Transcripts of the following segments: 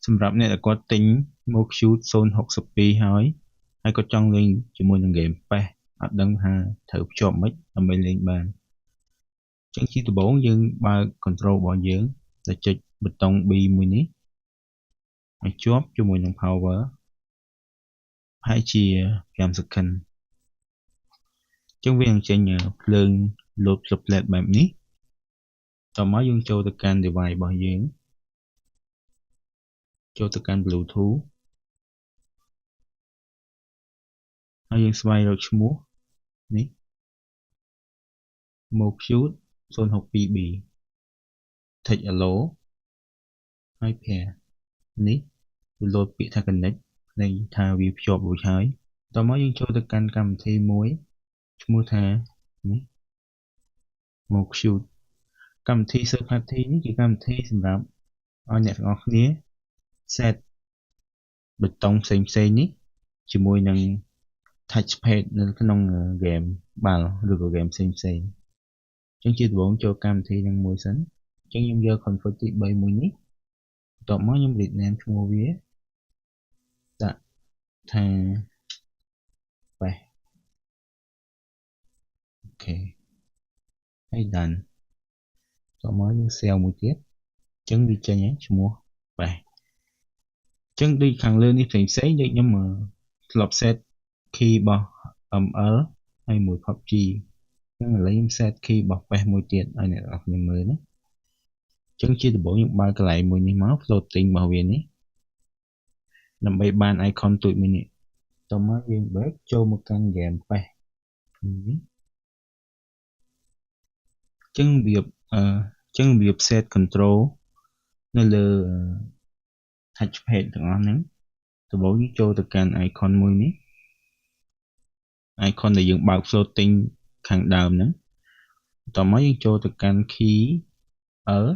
សម្រាប់អ្នកដែលគាត់ទិញ Moke Shoot 062 ហើយគាត់ចង់លេងជាមួយនឹង game PES អត់ដឹងថាត្រូវភ្ជាប់មិនដើម្បីលេងបានអញ្ចឹងជាដំបូងយើងបើក control របស់យើងដែលចុចប៊ូតុង B មួយនេះឲ្យជាប់ជាមួយនឹង power ហើយជា5 second អញ្ចឹងវានឹងចេញភ្លើង load triplet បែបនេះតមកយើងចូលទៅកាន់ device របស់យើងចូលទៅកាន់ Bluetooth ហើយយើងស្វែងរកឈ្មោះនេះ Moke Shoot 062B Take Allow ហើយ pair នេះវា load ពាក្យថា connect ន័យថាវាភ្ជាប់រួចហើយតមកយើងចូលទៅកាន់កម្មវិធីមួយឈ្មោះថានេះ Moke Shoot កម្មវិធី third party នេះជាកម្មវិធីសម្រាប់ឲ្យអ្នកទាំងអស់គ្នា set ប៊ូតុងផ្សេងៗនេះជាមួយនឹង touchpad នៅក្នុង game បាល់ឬក៏ game ផ្សេងៗអញ្ចឹងជាដំបូងចូលកម្មវិធីនឹងមួយសិនអញ្ចឹងខ្ញុំយក config ទី3មួយនេះបន្ទាប់មកខ្ញុំ rename ឈ្មោះវាដាក់ថា PES អូខេហើយ done បន្ទាប់មកយើង save មួយទៀតអញ្ចឹងវាចេញហើយឈ្មោះ PES អញ្ចឹងដូចខាងលើនេះផ្សេងៗដូចខ្ញុំធ្លាប់ set key របស់ ML ហើយមួយ PUBG អញ្ចឹងឥឡូវខ្ញុំ set key របស់ PES មួយទៀតឲ្យអ្នកនរគ្នាមើលណាអញ្ចឹងជាដំបូងខ្ញុំបើកកន្លែងមួយនេះមក floating របស់វានេះដើម្បីបាន icon ទូចមួយនេះតមកយើង back ចូលមកកាន់ game PES នេះអញ្ចឹងរបៀប set control នៅលើ touchpad ទាំងអស់ហ្នឹងដំបូងយើងចូលទៅកាន់ icon មួយនេះ icon ដែលយើងបើក floating ខាងដើមហ្នឹងតមកយើងចូលទៅកាន់ key L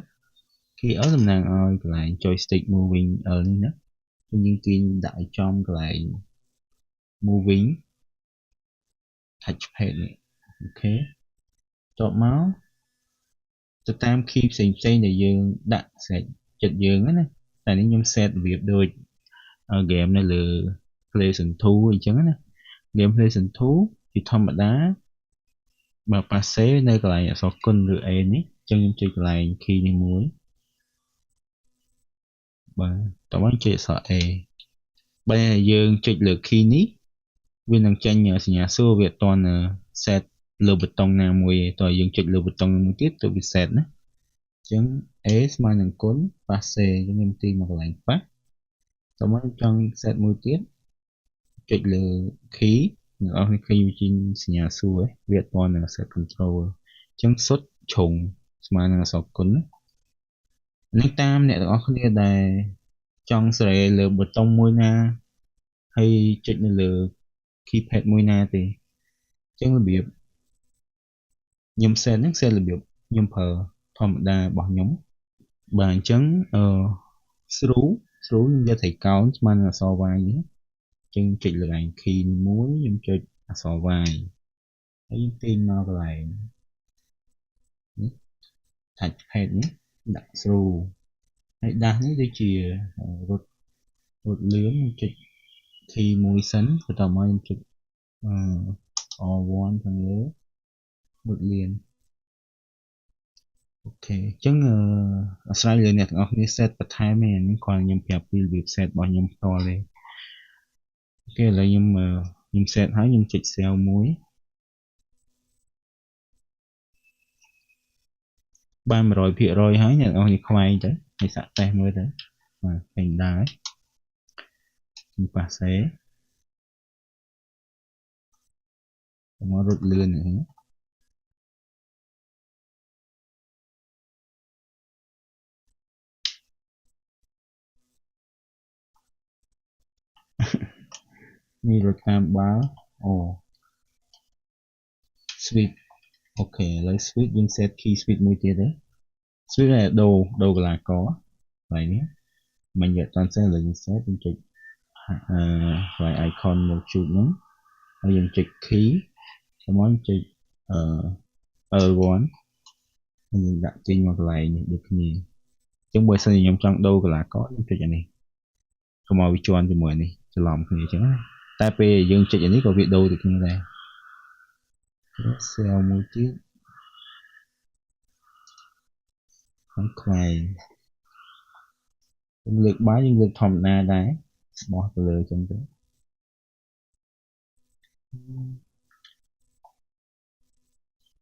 តំណាងឲ្យកន្លែង joystick moving L នេះណាយើងទាញដាក់ឲ្យចំកន្លែង moving touchpad នេះអូខេតបមកទៅតាម key ផ្សេងៗដែលយើងដាក់ស្រេចចិត្តយើងណាតែនេះខ្ញុំ set របៀបដូច game នៅលើ PlayStation 2 អញ្ចឹងណា game PlayStation 2 ជាធម្មតាបើ passe នៅកន្លែងអក្សរគុណឬ A នេះអញ្ចឹងខ្ញុំចុចកន្លែង key នេះមួយបាទតោះចុចអក្សរ A បើយើងចុចលើ key នេះវានឹងចេញសញ្ញាសួរវាអត់ទាន់ set លើប៊ូតុងណាមួយទេតើយើងចុចលើប៊ូតុងមួយទៀតទៅវា set ណាអញ្ចឹង A ស្មើនឹងគុណ passe ខ្ញុំទាញមកកន្លែង pass តោះមកចង់ set មួយទៀតចុចលើ key អ្នកនរគ្នាឃើញវាជាសញ្ញាសួរវាអត់ទាន់ set control អញ្ចឹងសុទ្ធជ្រុងស្មើនឹងអក្សរគុណណានេះតាមអ្នកទាំងអស់គ្នាដែលចង់សេរីលើប៊ូតុងមួយណាហើយចុចនៅលើ keypad មួយណាទេអញ្ចឹងរបៀបខ្ញុំ set ហ្នឹង set របៀបខ្ញុំប្រើធម្មតារបស់ខ្ញុំបាទអញ្ចឹងscrew ខ្ញុំយកត្រីកោណស្មើនឹងអក្សរ Y នេះអញ្ចឹងចុចលើកន្លែង key មួយខ្ញុំចុចអក្សរ Y ហើយទាញមកកន្លែងនេះ touchpad នេះដាក់ screw ហើយដាស់នេះដូចជារត់លឿនចុច key មួយសិនបន្ទាប់មកខ្ញុំចុចR1 ខាងលើរត់លឿនអូខេអញ្ចឹងអាស្រ័យលើអ្នកទាំងអស់គ្នា set បន្ថែមទេនេះគ្រាន់ខ្ញុំប្រាប់ពីរបៀប set របស់ខ្ញុំផ្ទាល់ទេអូខេឥឡូវខ្ញុំ set ហើយខ្ញុំចុច save មួយបាន 100% ហើយអ្នកទាំងអស់គ្នាខ្វែងទៅហើយសាក់តេស្តមើលទៅបាទឃើញដែរខ្ញុំប៉ាសេមករត់លឿននេះនេះរត់តាមបាល់អូ sweep អូខេឥឡូវ sweep យើង set key sweep មួយទៀតទេ sweep នេះដូរកន្លះកហើយនេះមិនយកតាន់ set ឥឡូវយើង set យើងចុចហើយ icon Moke Shoot ហ្នឹងហើយយើងចុច key xong rồiចុចL1 ហើយយើងដាក់ទាញមកកន្លែងនេះដូចគ្នាអញ្ចឹងបើសិនជាខ្ញុំចង់ដូរកន្លះកខ្ញុំចុចអានេះ កុំឲ្យវាជាន់ជាមួយនេះច្រឡំគ្នាអញ្ចឹងណាតែពេលយើងចុចអានេះក៏វាដូរទៅគ្នាដែរ cell មួយទៀតខាងខ្វែងយើងលើកបាយយើងលើកធម្មតាដែរបោះទៅលើអញ្ចឹងទៅ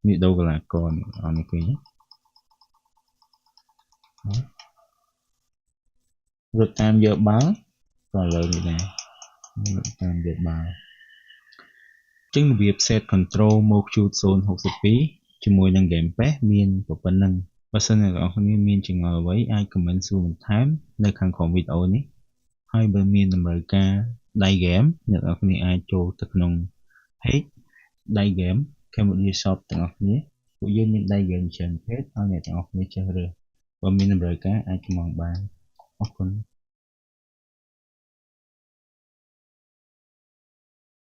នេះដូរកន្លះកនអត់នេះឃើញរត់តាមយកបាល់ក៏លើនេះដែររត់តាមយកបាល់ចឹងរបៀប set control មក Qt 062ជាមួយនឹង Game Pass មានប៉ុណ្ណឹងបើសិនអ្នកនរគ្នាមានចម្ងល់អ្វីអាច comment សួរបន្ថែមនៅខាងក្រោមវីដេអូនេះហើយបើមានតម្រូវការដៃ game អ្នកនរគ្នាអាចចូលទៅក្នុង page ដៃ game Cambodia Shop ទាំងអស់គ្នាពួកយើងមានដៃ game ច្រើនប្រភេទឲ្យអ្នកទាំងអស់គ្នាជ្រើសរើសបើមានតម្រូវការអាចកម្មង់បានអរគុណ